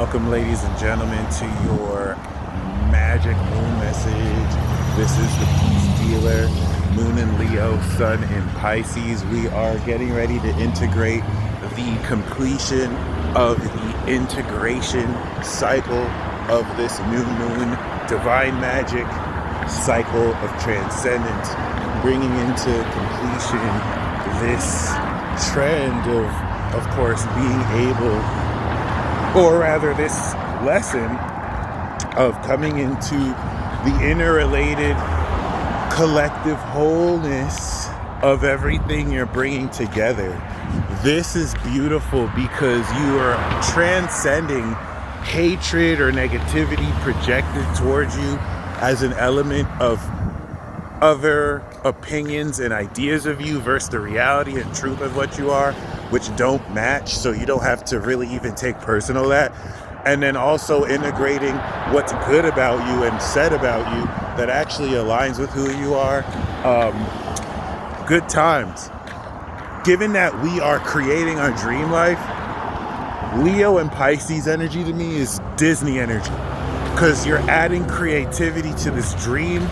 Welcome, ladies and gentlemen, to your magic moon message. This is the Peace Dealer, Moon in Leo, Sun in Pisces. We are getting ready to integrate the completion of the integration cycle of this new moon, divine magic cycle of transcendence, bringing into completion this trend of course, being able, or rather this lesson of coming into the interrelated collective wholeness of everything you're bringing together. This is beautiful because you are transcending hatred or negativity projected towards you as an element of other opinions and ideas of you versus the reality and truth of what you are, which don't match, so you don't have to really even take personal that. And then also integrating what's good about you and said about you that actually aligns with who you are. Good times. Given that we are creating our dream life, Leo and Pisces energy to me is Disney energy, because you're adding creativity to this dream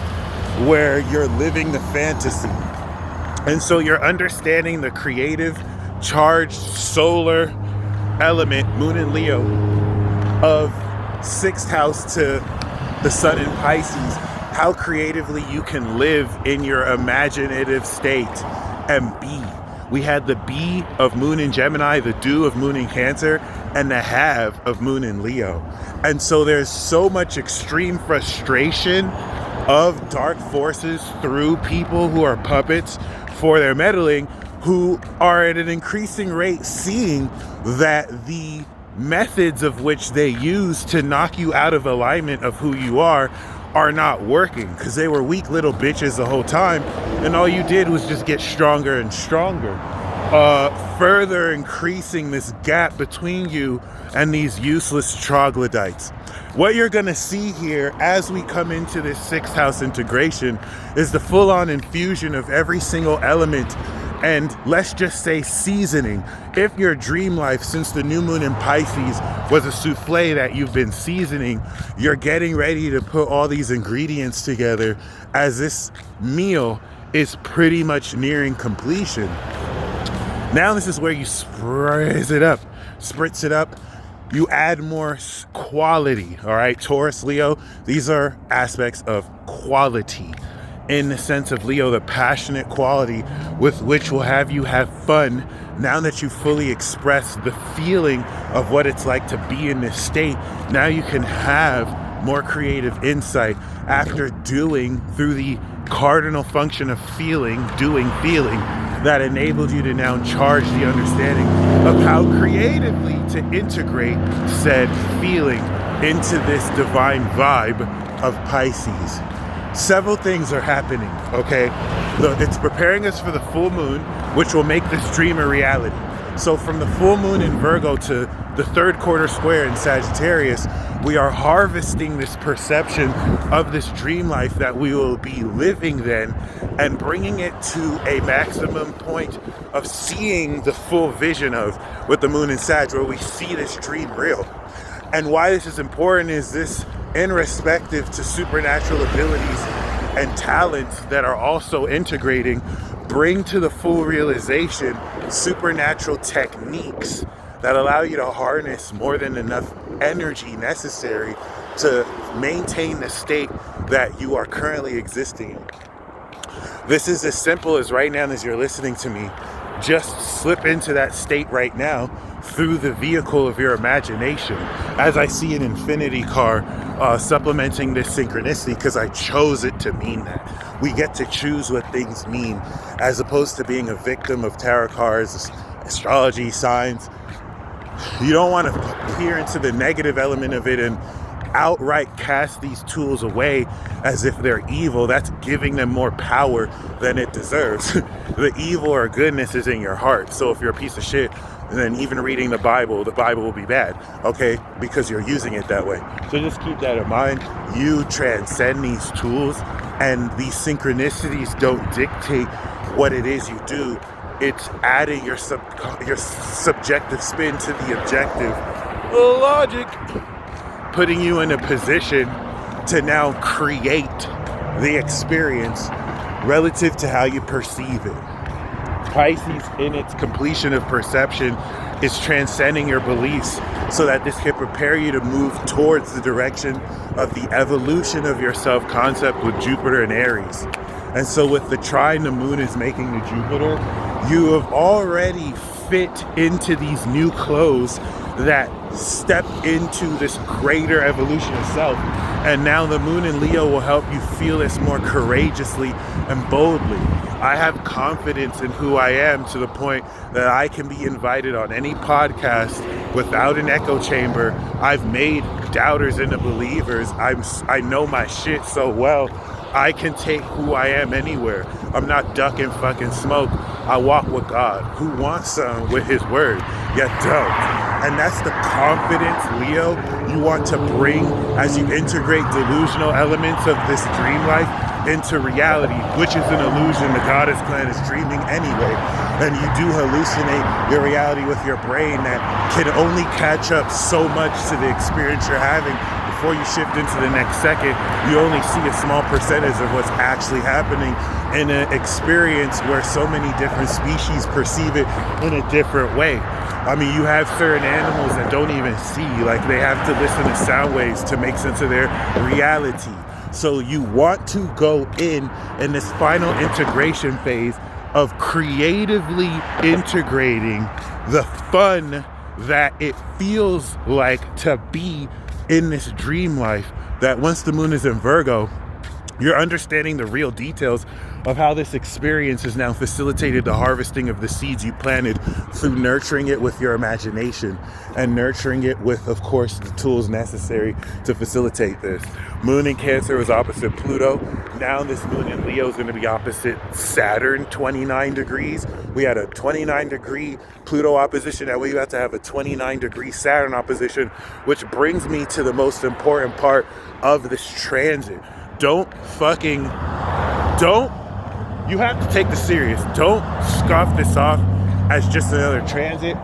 where you're living the fantasy. And so you're understanding the creative, charged solar element, Moon in Leo, of 6th house to the Sun in Pisces, how creatively you can live in your imaginative state and be. We had the be of Moon in Gemini, the do of Moon in Cancer, and the have of Moon in Leo. And so there's so much extreme frustration of dark forces through people who are puppets for their meddling, who are at an increasing rate seeing that the methods of which they use to knock you out of alignment of who you are not working, because they were weak little bitches the whole time, and all you did was just get stronger and stronger, further increasing this gap between you and these useless troglodytes. What you're going to see here as we come into this 6th house integration is the full-on infusion of every single element, and let's just say seasoning. If your dream life since the new moon in Pisces was a souffle that you've been seasoning, you're getting ready to put all these ingredients together as this meal is pretty much nearing completion. Now this is where you spritz it up. You add more quality, all right? Taurus, Leo, these are aspects of quality in the sense of Leo, the passionate quality with which will have you have fun now that you fully express the feeling of what it's like to be in this state. Now you can have more creative insight after doing through the cardinal function of feeling that enabled you to now charge the understanding of how creatively to integrate said feeling into this divine vibe of Pisces. Several things are happening, okay? It's preparing us for the full moon, which will make this dream a reality. So from the full moon in Virgo to the 3rd quarter square in Sagittarius, we are harvesting this perception of this dream life that we will be living then, and bringing it to a maximum point of seeing the full vision of with the moon in Sag, where we see this dream real. And why this is important is this in respective to supernatural abilities and talents that are also integrating, bring to the full realization supernatural techniques that allow you to harness more than enough energy necessary to maintain the state that you are currently existing in. This is as simple as right now as you're listening to me, just slip into that state right now through the vehicle of your imagination. As I see an infinity car supplementing this synchronicity, because I chose it to mean that. We get to choose what things mean, as opposed to being a victim of tarot cards, astrology, signs. You don't want to peer into the negative element of it and outright cast these tools away as if they're evil. That's giving them more power than it deserves. The evil or goodness is in your heart. So if you're a piece of shit, then even reading the Bible will be bad, okay? Because you're using it that way. So just keep that in mind. You transcend these tools, and these synchronicities don't dictate what it is you do. It's adding your subjective spin to the objective logic, putting you in a position to now create the experience relative to how you perceive it. Pisces, in its completion of perception, is transcending your beliefs so that this can prepare you to move towards the direction of the evolution of your self-concept with Jupiter and Aries. And so with the trine the moon is making to Jupiter, you have already fit into these new clothes that step into this greater evolution of self. And now the moon in Leo will help you feel this more courageously and boldly. I have confidence in who I am to the point that I can be invited on any podcast without an echo chamber. I've made doubters into believers. I know my shit so well. I can take who I am anywhere. I'm not ducking fucking smoke. I walk with God. Who wants some with his word? You don't. And that's the confidence, Leo, you want to bring as you integrate delusional elements of this dream life into reality, which is an illusion. The goddess clan is dreaming anyway. And you do hallucinate your reality with your brain that can only catch up so much to the experience you're having. Before you shift into the next second, you only see a small percentage of what's actually happening in an experience where so many different species perceive it in a different way. I mean, you have certain animals that don't even see, like they have to listen to sound waves to make sense of their reality. So you want to go in this final integration phase of creatively integrating the fun that it feels like to be in this dream life, that once the moon is in Virgo, you're understanding the real details of how this experience has now facilitated the harvesting of the seeds you planted through nurturing it with your imagination and nurturing it with, of course, the tools necessary to facilitate this. Moon in Cancer was opposite Pluto. Now this moon in Leo is going to be opposite Saturn, 29 degrees. We had a 29 degree Pluto opposition, and we're about to have a 29 degree Saturn opposition, which brings me to the most important part of this transit. You have to take this serious. Don't scoff this off as just another transit.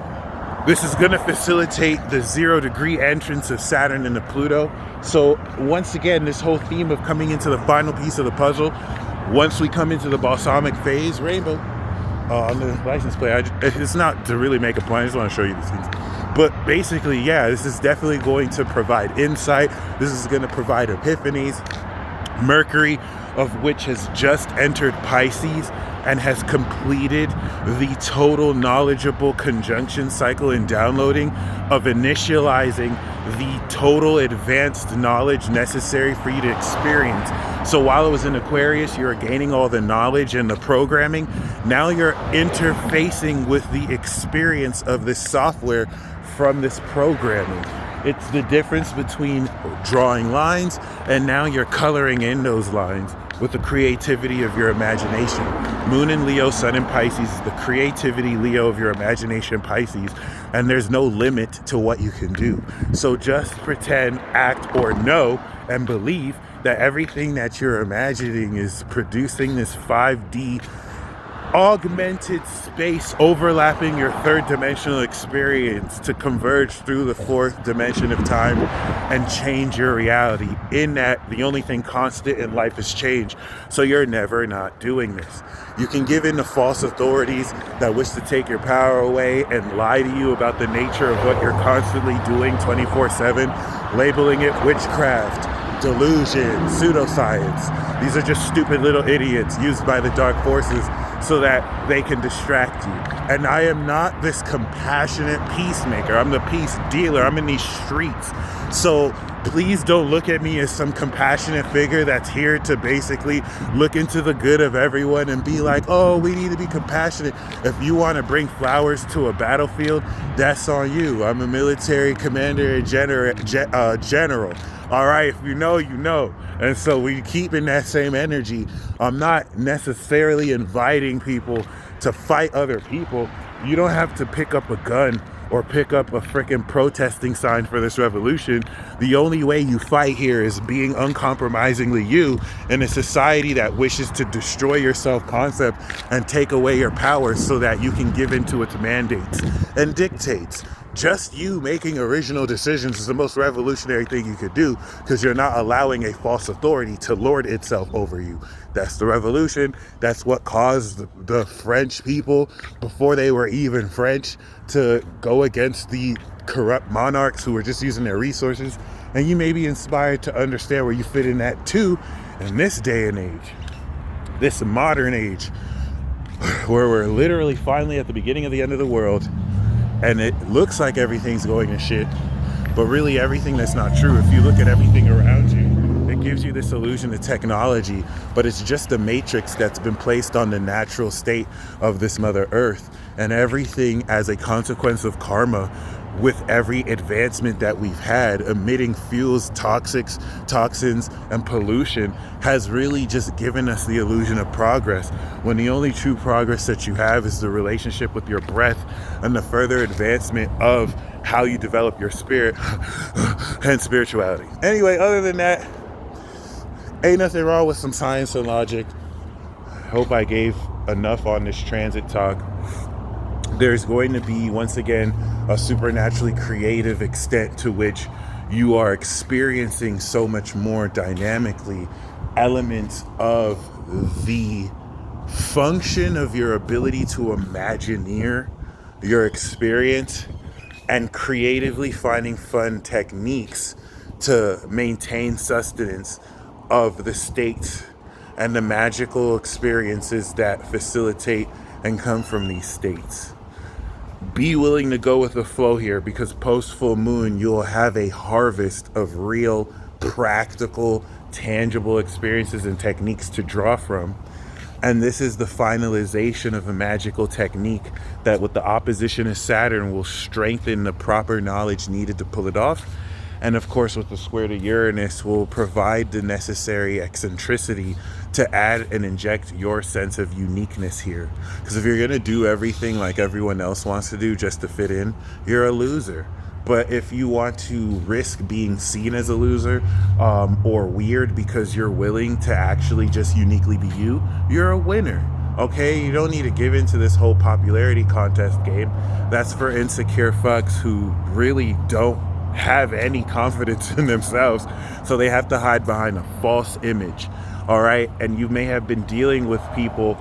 This is going to facilitate the 0 degree entrance of Saturn into Pluto. So once again, this whole theme of coming into the final piece of the puzzle, once we come into the balsamic phase, rainbow, on the license plate, it's not to really make a point, I just want to show you these things. But basically, yeah, this is definitely going to provide insight. This is going to provide epiphanies. Mercury, of which has just entered Pisces and has completed the total knowledgeable conjunction cycle in downloading of initializing the total advanced knowledge necessary for you to experience. So while it was in Aquarius, you were gaining all the knowledge and the programming. Now you're interfacing with the experience of this software from this programming. It's the difference between drawing lines and now you're coloring in those lines with the creativity of your imagination. Moon in Leo, Sun in Pisces is the creativity, Leo, of your imagination, Pisces, and there's no limit to what you can do. So just pretend, act, or know and believe that everything that you're imagining is producing this 5D augmented space overlapping your third dimensional experience to converge through the fourth dimension of time and change your reality. In that, the only thing constant in life is change. So you're never not doing this. You can give in to false authorities that wish to take your power away and lie to you about the nature of what you're constantly doing 24/7, labeling it witchcraft, delusion, pseudoscience. These are just stupid little idiots used by the dark forces so that they can distract you. And I am not this compassionate peacemaker. I'm the peace dealer. I'm in these streets. So please don't look at me as some compassionate figure that's here to basically look into the good of everyone and be like, oh, we need to be compassionate. If you want to bring flowers to a battlefield, that's on you. I'm a military commander and general. All right, if you know, you know. And so we keep in that same energy. I'm not necessarily inviting people to fight other people. You don't have to pick up a gun or pick up a freaking protesting sign for this revolution. The only way you fight here is being uncompromisingly you in a society that wishes to destroy your self-concept and take away your power so that you can give into its mandates and dictates. just you making original decisions is the most revolutionary thing you could do, because you're not allowing a false authority to lord itself over you. That's the revolution. That's what caused the French people, before they were even French, to go against the corrupt monarchs who were just using their resources. And you may be inspired to understand where you fit in that too, in this day and age, this modern age, where we're literally finally at the beginning of the end of the world, and it looks like everything's going to shit, but really everything that's not true. If you look at everything around you, it gives you this illusion of technology, but it's just a matrix that's been placed on the natural state of this Mother Earth, and everything as a consequence of karma. With every advancement that we've had, emitting fuels, toxins, and pollution has really just given us the illusion of progress, when the only true progress that you have is the relationship with your breath and the further advancement of how you develop your spirit and spirituality. Anyway, other than that, ain't nothing wrong with some science and logic. Hope I gave enough on this transit talk. There's going to be, once again, a supernaturally creative extent to which you are experiencing so much more dynamically elements of the function of your ability to imagineer your experience and creatively finding fun techniques to maintain sustenance of the states and the magical experiences that facilitate and come from these states. Be willing to go with the flow here, because post full moon you'll have a harvest of real, practical, tangible experiences and techniques to draw from. And this is the finalization of a magical technique that, with the opposition of Saturn, will strengthen the proper knowledge needed to pull it off. And of course, with the square to Uranus, will provide the necessary eccentricity to add and inject your sense of uniqueness here. Because if you're going to do everything like everyone else wants to do just to fit in, you're a loser. But if you want to risk being seen as a loser or weird because you're willing to actually just uniquely be you, you're a winner. Okay, you don't need to give into this whole popularity contest game. That's for insecure fucks who really don't have any confidence in themselves, so they have to hide behind a false image. All right, and you may have been dealing with people,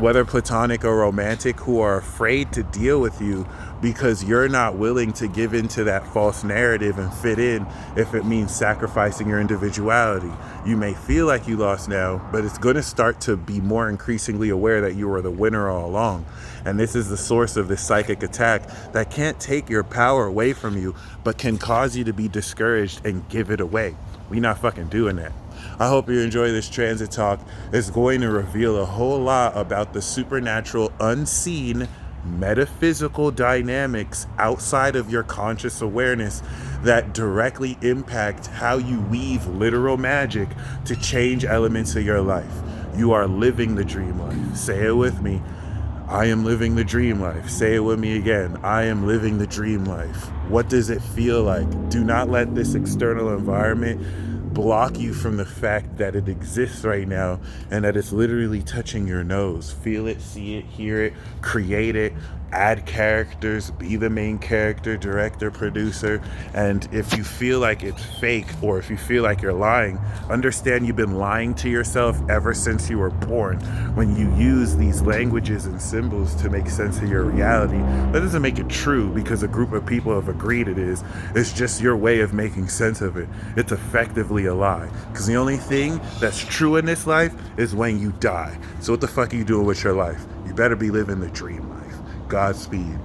whether platonic or romantic, who are afraid to deal with you because you're not willing to give into that false narrative and fit in if it means sacrificing your individuality. You may feel like you lost now, but it's going to start to be more increasingly aware that you were the winner all along. And this is the source of this psychic attack that can't take your power away from you, but can cause you to be discouraged and give it away. We're not fucking doing that. I hope you enjoy this transit talk. It's going to reveal a whole lot about the supernatural, unseen, metaphysical dynamics outside of your conscious awareness that directly impact how you weave literal magic to change elements of your life. You are living the dream life. Say it with me. I am living the dream life. Say it with me again. I am living the dream life. What does it feel like? Do not let this external environment block you from the fact that it exists right now and that it's literally touching your nose. Feel it, see it, hear it, create it, add characters, be the main character, director, producer. And if you feel like it's fake, or if you feel like you're lying, understand you've been lying to yourself ever since you were born. When you use these languages and symbols to make sense of your reality, that doesn't make it true because a group of people have agreed it is. It's just your way of making sense of it. It's effectively a lie, because the only thing that's true in this life is when you die. So what the fuck are you doing with your life? You better be living the dream life. Godspeed.